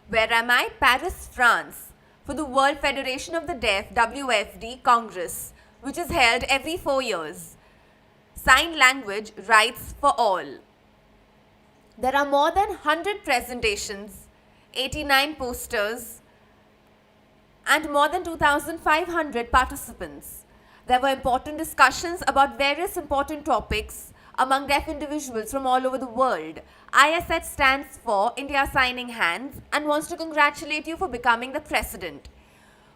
Where am I? Paris, France, for the World Federation of the Deaf WFD Congress, which is held every 4 years. Sign language rights for all. There are more than 100 presentations, 89 posters, and more than 2,500 participants. There were important discussions about various important topics among deaf individuals from all over the world. ISH stands for India Signing Hands and wants to congratulate you for becoming the president.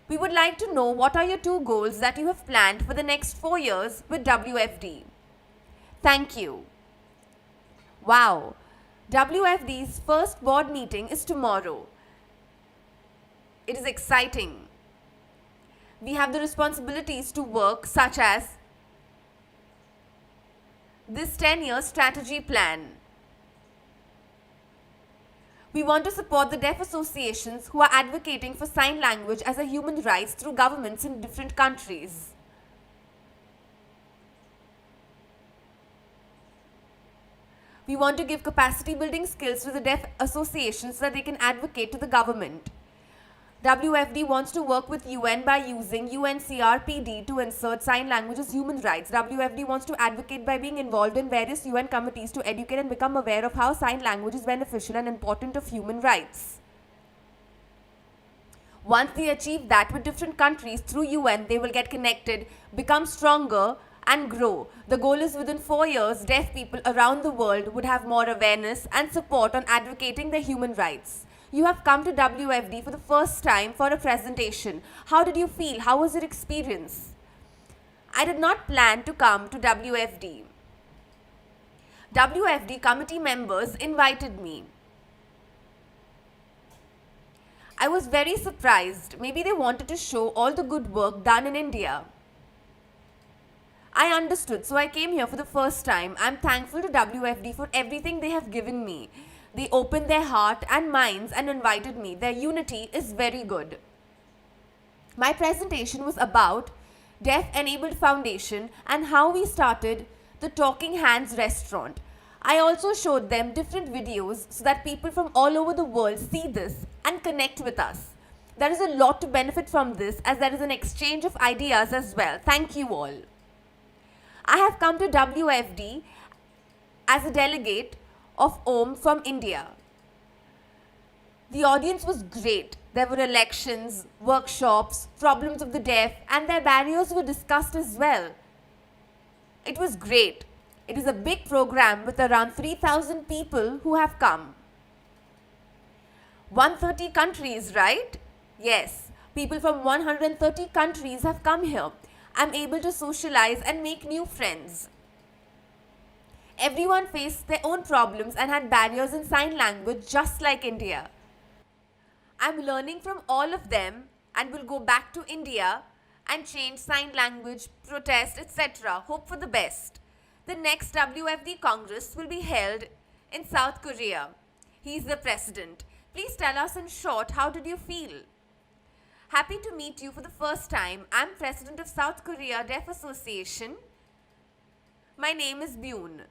We would like to know what are your 2 goals that you have planned for the next 4 years with WFD. Thank you. Wow. WFD's first board meeting is tomorrow. It is exciting. We have the responsibilities to work, such as this 10-year strategy plan. We want to support the deaf associations who are advocating for sign language as a human right through governments in different countries. We want to give capacity building skills to the deaf associations so that they can advocate to the government. WFD wants to work with UN by using UNCRPD to insert sign language as human rights. WFD wants to advocate by being involved in various UN committees to educate and become aware of how sign language is beneficial and important of human rights. Once they achieve that with different countries through UN, they will get connected, become stronger, and grow. The goal is within 4 years, deaf people around the world would have more awareness and support on advocating their human rights. You have come to WFD for the first time for a presentation. How did you feel? How was your experience? I did not plan to come to WFD. WFD committee members invited me. I was very surprised. Maybe they wanted to show all the good work done in India. I understood, so I came here for the first time. I'm thankful to WFD for everything they have given me. They opened their heart and minds and invited me. Their unity is very good. My presentation was about Deaf Enabled Foundation and how we started the Talking Hands restaurant. I also showed them different videos so that people from all over the world see this and connect with us. There is a lot to benefit from this, as there is an exchange of ideas as well. Thank you all. I have come to WFD as a delegate of OM from India. The audience was great. There were elections, workshops, problems of the deaf, and their barriers were discussed as well. It was great. It is a big program with around 3,000 people who have come. 130 countries, right? Yes, people from 130 countries have come here. I'm able to socialize and make new friends. Everyone faced their own problems and had barriers in sign language just like India. I'm learning from all of them and will go back to India and change sign language, protest, etc. Hope for the best. The next WFD Congress will be held in South Korea. He is the president. Please tell us in short, how did you feel? Happy to meet you for the first time. I'm president of South Korea Deaf Association. My name is Byun.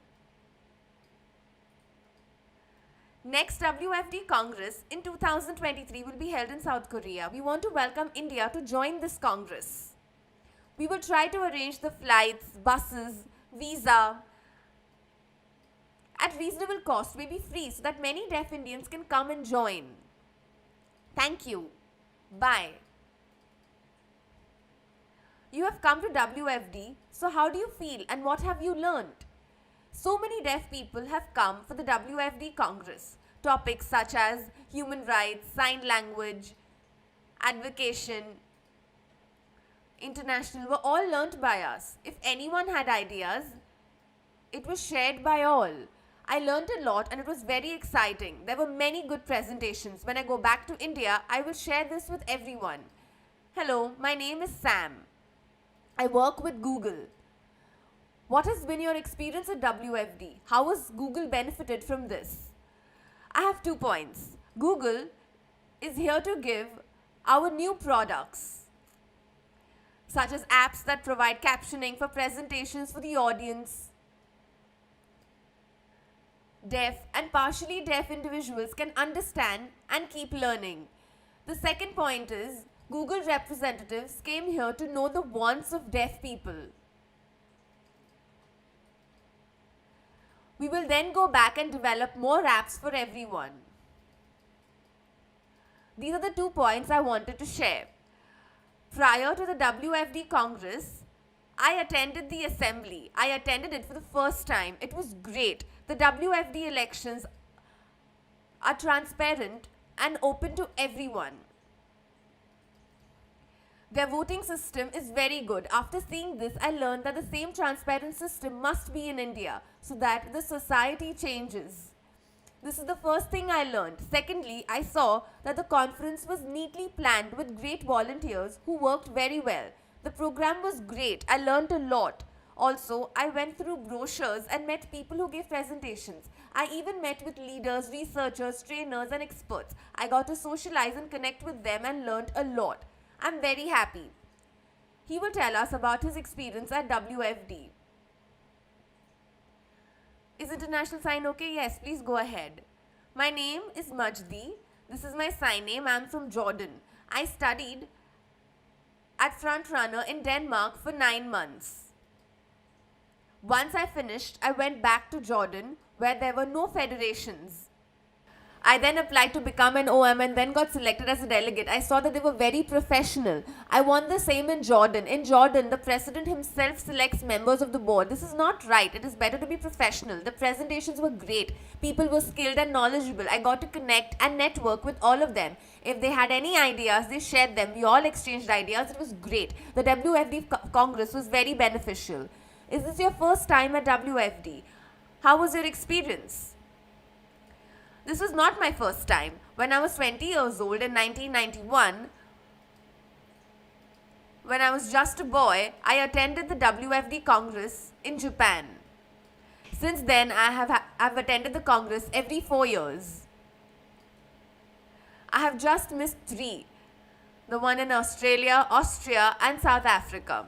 Next WFD Congress in 2023 will be held in South Korea. We want to welcome India to join this Congress. We will try to arrange the flights, buses, visa at reasonable cost, maybe free, so that many deaf Indians can come and join. Thank you. Bye. You have come to WFD, so how do you feel and what have you learnt? So many deaf people have come for the WFD Congress. Topics such as human rights, sign language, advocacy, international were all learnt by us. If anyone had ideas, it was shared by all. I learnt a lot and it was very exciting. There were many good presentations. When I go back to India, I will share this with everyone. Hello, my name is Sam. I work with Google. What has been your experience at WFD? How has Google benefited from this? I have 2 points. Google is here to give our new products, such as apps that provide captioning for presentations for the audience. deaf and partially deaf individuals can understand and keep learning. The second point is Google representatives came here to know the wants of deaf people. We will then go back and develop more apps for everyone. These are the 2 points I wanted to share. Prior to the WFD Congress, I attended the assembly. I attended it for the first time. It was great. The WFD elections are transparent and open to everyone. Their voting system is very good. After seeing this, I learned that the same transparent system must be in India so that the society changes. This is the first thing I learned. Secondly, I saw that the conference was neatly planned with great volunteers who worked very well. The program was great. I learned a lot. Also, I went through brochures and met people who gave presentations. I even met with leaders, researchers, trainers and experts. I got to socialize and connect with them and learned a lot. I'm very happy. He will tell us about his experience at WFD. Is international sign okay? Yes, please go ahead. My name is Majdi. This is my sign name. I'm from Jordan. I studied at Frontrunner in Denmark for 9 months. Once I finished, I went back to Jordan where there were no federations. I then applied to become an OM and then got selected as a delegate. I saw that they were very professional. I want the same in Jordan. In Jordan, the president himself selects members of the board. This is not right. It is better to be professional. The presentations were great. People were skilled and knowledgeable. I got to connect and network with all of them. If they had any ideas, they shared them. We all exchanged ideas. It was great. The WFD Congress was very beneficial. Is this your first time at WFD? How was your experience? This was not my first time. When I was 20 years old in 1991, when I was just a boy, I attended the WFD Congress in Japan. Since then, I've attended the Congress every 4 years. I have just missed 3. The one in Australia, Austria and South Africa.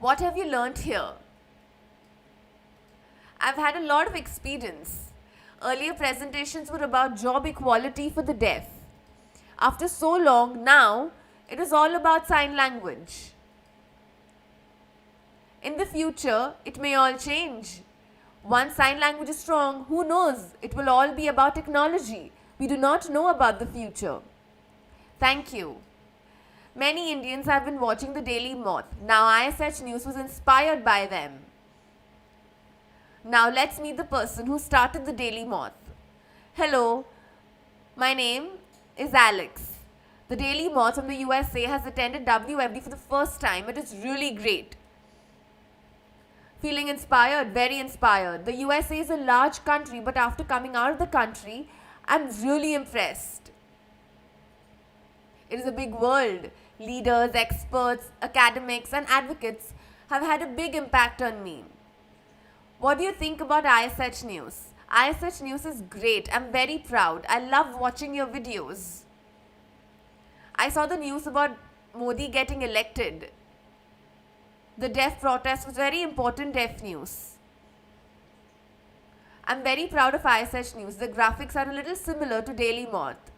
What have you learnt here? I've had a lot of experience. Earlier presentations were about job equality for the deaf. After so long, now it is all about sign language. In the future, it may all change. Once sign language is strong, who knows? It will all be about technology. We do not know about the future. Thank you. Many Indians have been watching the Daily Moth. Now ISH News was inspired by them. Now let's meet the person who started the Daily Moth. Hello, my name is Alex. The Daily Moth from the USA has attended WFD for the first time. It is really great. Feeling inspired, very inspired. The USA is a large country, but after coming out of the country, I'm really impressed. It is a big world. Leaders, experts, academics and advocates have had a big impact on me. What do you think about ISH News? ISH News is great. I'm very proud. I love watching your videos. I saw the news about Modi getting elected. The deaf protest was very important deaf news. I'm very proud of ISH News. The graphics are a little similar to Daily Moth.